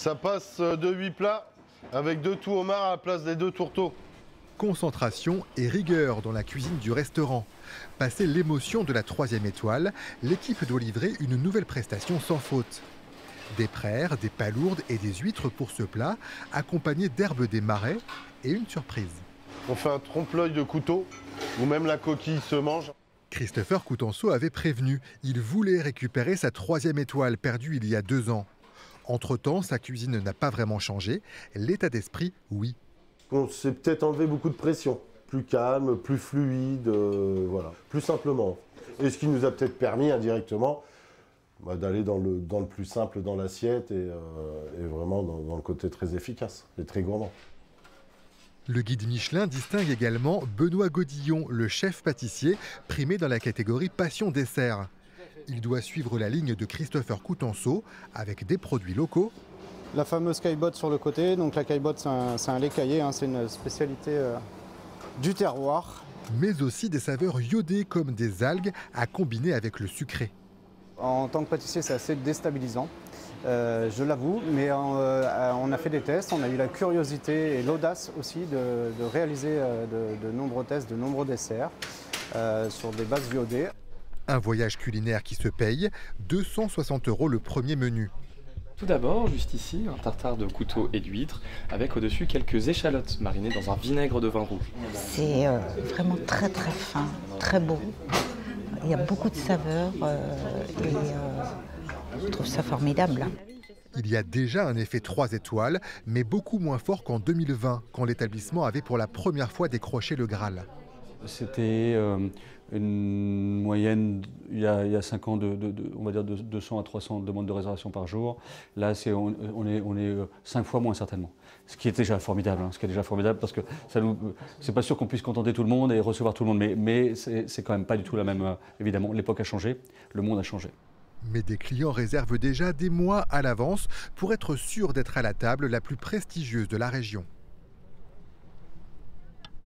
Ça passe de 8 plats avec 2 tout homards à la place des 2 tourteaux. Concentration et rigueur dans la cuisine du restaurant. Passé l'émotion de la 3e étoile, l'équipe doit livrer une nouvelle prestation sans faute. Des praires, des palourdes et des huîtres pour ce plat, accompagnés d'herbes des marais et une surprise. On fait un trompe-l'œil de couteau, où même la coquille se mange. Christopher Coutenceau avait prévenu, il voulait récupérer sa 3e étoile perdue il y a 2 ans. Entre-temps, sa cuisine n'a pas vraiment changé, l'état d'esprit, oui. On s'est peut-être enlevé beaucoup de pression, plus calme, plus fluide, voilà, plus simplement. Et ce qui nous a peut-être permis indirectement d'aller dans le plus simple dans l'assiette et vraiment dans le côté très efficace et très gourmand. Le guide Michelin distingue également Benoît Godillon, le chef pâtissier, primé dans la catégorie Passion Dessert. Il doit suivre la ligne de Christopher Coutenceau avec des produits locaux. La fameuse caillebotte sur le côté, donc la caillebotte c'est un lait caillé, hein, c'est une spécialité du terroir. Mais aussi des saveurs iodées comme des algues à combiner avec le sucré. En tant que pâtissier c'est assez déstabilisant, je l'avoue, mais on a fait des tests, on a eu la curiosité et l'audace aussi de réaliser de nombreux tests, de nombreux desserts sur des bases iodées. Un voyage culinaire qui se paye, 260 € le premier menu. Tout d'abord, juste ici, un tartare de couteau et d'huîtres, avec au-dessus quelques échalotes marinées dans un vinaigre de vin rouge. C'est vraiment très très fin, très beau. Il y a beaucoup de saveurs et je trouve ça formidable. Il y a déjà un effet 3 étoiles, mais beaucoup moins fort qu'en 2020, quand l'établissement avait pour la première fois décroché le Graal. C'était une moyenne, il y a 5 ans, on va dire de 200 à 300 demandes de réservation par jour. Là, on est 5 fois moins certainement. Ce qui est déjà formidable, parce que c'est pas sûr qu'on puisse contenter tout le monde et recevoir tout le monde, mais c'est quand même pas du tout la même. Évidemment, l'époque a changé, le monde a changé. Mais des clients réservent déjà des mois à l'avance pour être sûrs d'être à la table la plus prestigieuse de la région.